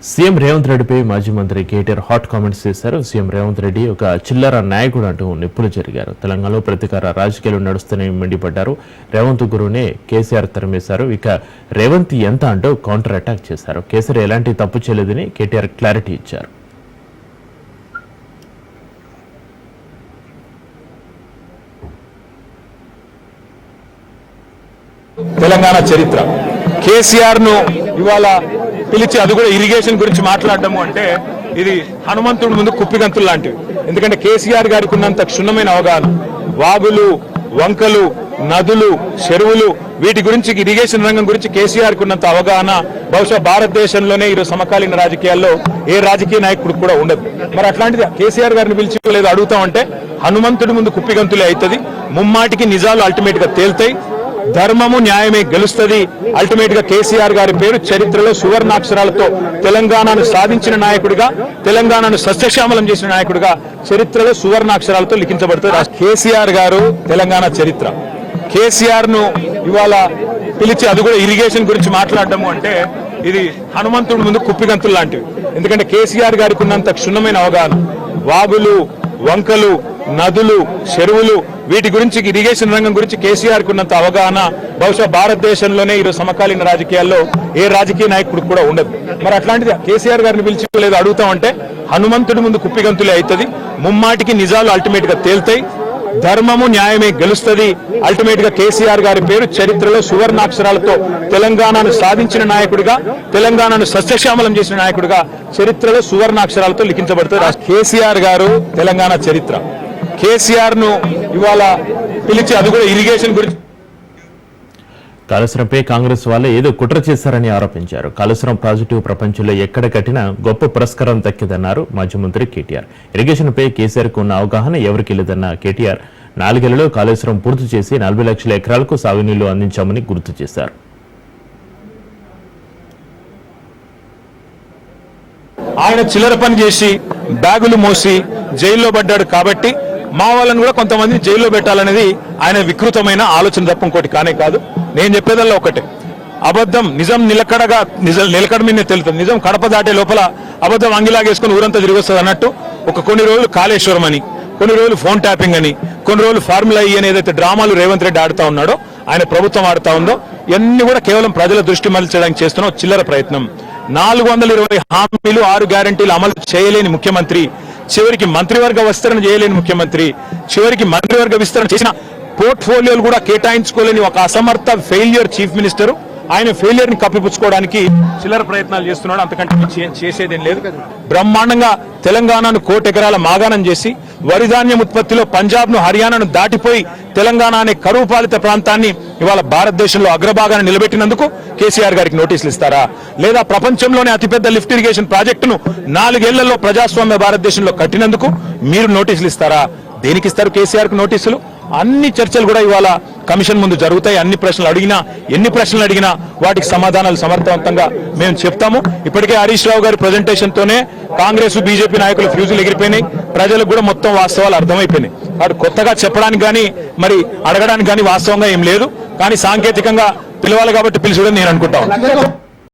CM Revanth రెడ్డిపై మాజీ మంత్రి కేటీఆర్ హాట్ కామెంట్స్ చేశారు. సీఎం రేవంత్ రెడ్డి ఒక చిల్లర నాయకుడు అంటూ నిప్పులు జరిగారు. తెలంగాణలో ప్రతీకార రాజకీయాలు నడుస్తున్నాయని మండిపడ్డారు. రేవంత్ గురువునే కేసీఆర్ తరిమేశారు. ఇక రేవంత్ ఎంత అంటూ కౌంటర్ అటాక్ చేశారు. కేసీఆర్ ఎలాంటి తప్పు చేయలేదని కేటీఆర్ క్లారిటీ ఇచ్చారు. తెలంగాణ చరిత్ర కేసీఆర్ ను ఇవాళ పిలిచి అది కూడా ఇరిగేషన్ గురించి మాట్లాడడము అంటే ఇది హనుమంతుడి ముందు కుప్పిగంతులు లాంటివి. ఎందుకంటే కేసీఆర్ గారికి ఉన్నంత క్షుణ్ణమైన అవగాహన, వాగులు, వంకలు, నదులు, చెరువులు, వీటి గురించి ఇరిగేషన్ రంగం గురించి కేసీఆర్ కు ఉన్నంత అవగాహన బహుశా భారతదేశంలోనే ఈరోజు సమకాలీన రాజకీయాల్లో ఏ రాజకీయ నాయకుడు కూడా ఉండదు. మరి అట్లాంటిది కేసీఆర్ గారిని పిలిచి లేదు అడుగుతామంటే హనుమంతుడి ముందు కుప్పిగంతులే అవుతుంది. ముమ్మాటికి నిజాలు అల్టిమేట్ గా తేల్తాయి. ధర్మము న్యాయమే గెలుస్తుంది. అల్టిమేట్ గా కేసీఆర్ గారి పేరు చరిత్రలో సువర్ణాక్షరాలతో తెలంగాణను సాధించిన నాయకుడిగా, తెలంగాణను సస్యశ్యామలం చేసిన నాయకుడిగా చరిత్రలో సువర్ణాక్షరాలతో లిఖించబడుతుంది కేసీఆర్ గారు. తెలంగాణ చరిత్ర కేసీఆర్ ను ఇవాళ పిలిచి అది కూడా ఇరిగేషన్ గురించి మాట్లాడడము అంటే ఇది హనుమంతుడి ముందు కుప్పిగంతులు లాంటివి. ఎందుకంటే కేసీఆర్ గారికి ఉన్నంత క్షుణ్ణమైన అవగాహన, వాగులు, వంకలు, నదులు, చెరువులు, వీటి గురించి ఇరిగేషన్ రంగం గురించి కేసీఆర్ కు ఉన్నంత అవగాహన బహుశా భారతదేశంలోనే ఈరోజు సమకాలీన రాజకీయాల్లో ఏ రాజకీయ నాయకుడు కూడా ఉండదు. మరి అట్లాంటిది కేసీఆర్ గారిని పిలిచి లేదు అడుగుతామంటే హనుమంతుడి ముందు కుప్పిగంతులే అవుతుంది. ముమ్మాటికి నిజాలు అల్టిమేట్ గా తేల్తాయి. ధర్మము న్యాయమే గెలుస్తుంది. అల్టిమేట్ గా కేసీఆర్ గారి పేరు చరిత్రలో సువర్ణాక్షరాలతో తెలంగాణను సాధించిన నాయకుడిగా, తెలంగాణను సస్యశ్యామలం చేసిన నాయకుడిగా చరిత్రలో సువర్ణాక్షరాలతో లిఖించబడుతుంది కేసీఆర్ గారు. తెలంగాణ చరిత్ర కేసీఆర్ ను ఇవాళ పిలిచి అది కూడా ఇరిగేషన్ గురించి. కాళేశ్వరంపై కాంగ్రెస్ వాళ్ళే ఏదో కుట్ర చేశారని ఆరోపించారు. కాళేశ్వరం ప్రాజెక్టు ప్రపంచంలో ఎక్కడ కట్టినా గొప్ప పురస్కారం దక్కిదన్నారు మాజీ మంత్రి కేటీఆర్. ఇరిగేషన్పై కేసీఆర్ కు ఉన్న అవగాహన ఎవరికి లేదన్న కేటీఆర్ 4 ఏళ్లలో కాళేశ్వరం పూర్తి చేసి 40 లక్షల ఎకరాలకు సాగునీళ్లు అందించామని గుర్తు చేశారు. ఆయన చిల్లర పని చేసి బ్యాగులు మోసి జైల్లో పడ్డాడు కాబట్టి మా వాళ్ళని కూడా కొంతమందిని జైల్లో పెట్టాలనేది ఆయన వికృతమైన ఆలోచన తప్ప ఇంకోటి కానే కాదు. నేను చెప్పేదల్లా ఒకటే, అబద్ధం నిజం నిలకడ మీద తెలుస్తుంది. నిజం కడప దాటే లోపల అబద్ధం అంగిలాగేసుకుని ఊరంతా తిరిగి వస్తుంది అన్నట్టు కొన్ని రోజులు కాళేశ్వరం అని, కొన్ని రోజులు ఫోన్ ట్యాపింగ్ అని, కొన్ని రోజులు ఫార్ములా ఈ అని ఏదైతే డ్రామాలు రేవంత్ రెడ్డి ఆడుతా ఉన్నాడో, ఆయన ప్రభుత్వం ఆడుతా ఉందో, ఇవన్నీ కూడా కేవలం ప్రజల దృష్టి మళ్లించడానికి చేస్తున్న చిల్లర ప్రయత్నం. 420 హామీలు 6 గ్యారంటీలు అమలు చేయలేని ముఖ్యమంత్రి, చివరికి మంత్రివర్గ విస్తరణ చేయలేని ముఖ్యమంత్రి, చివరికి మంత్రివర్గ విస్తరణ చేసిన పోర్ట్ఫోలియోలు కూడా కేటాయించుకోలేని ఒక అసమర్థ ఫెయిల్యూర్ చీఫ్ మినిస్టర్. ఆయన ఫెయిల్యూర్ ని కప్పిపుచ్చుకోవడానికి చిల్లర ప్రయత్నాలు చేస్తున్నాడు. అంతకంటే చేసేదేం లేదు. బ్రహ్మాండంగా తెలంగాణను 1 కోటి ఎకరాల మాగాణం చేసి వరిధాన్యం ఉత్పత్తిలో పంజాబ్ ను, హర్యానాను దాటిపోయి తెలంగాణ అనే కరువు పాలిత ప్రాంతాన్ని ఇవాళ భారతదేశంలో అగ్రభాగాన్ని నిలబెట్టినందుకు కేసీఆర్ గారికి నోటీసులు ఇస్తారా? లేదా ప్రపంచంలోనే అతిపెద్ద లిఫ్ట్ ఇరిగేషన్ ప్రాజెక్టును 4 ఏళ్లలో ప్రజాస్వామ్య భారతదేశంలో కట్టినందుకు మీరు నోటీసులు ఇస్తారా? దేనికి ఇస్తారు కేసీఆర్ కు నోటీసులు? అన్ని చర్చలు కూడా ఇవాళ కమిషన్ ముందు జరుగుతాయి. ఎన్ని ప్రశ్నలు అడిగినా వాటికి సమాధానాలు సమర్థవంతంగా మేము చెప్తాము. ఇప్పటికే హరీష్ రావు గారి ప్రజెంటేషన్ తోనే కాంగ్రెస్, బీజేపీ నాయకులు ఫ్యూజులు ఎగిరిపోయినాయి. ప్రజలకు కూడా మొత్తం వాస్తవాలు అర్థమైపోయినాయి. వాడు కొత్తగా చెప్పడానికి కానీ మరి అడగడానికి కానీ వాస్తవంగా ఏం లేదు. కానీ సాంకేతికంగా పిలవాలి కాబట్టి పిలిచడం నేను అనుకుంటాను.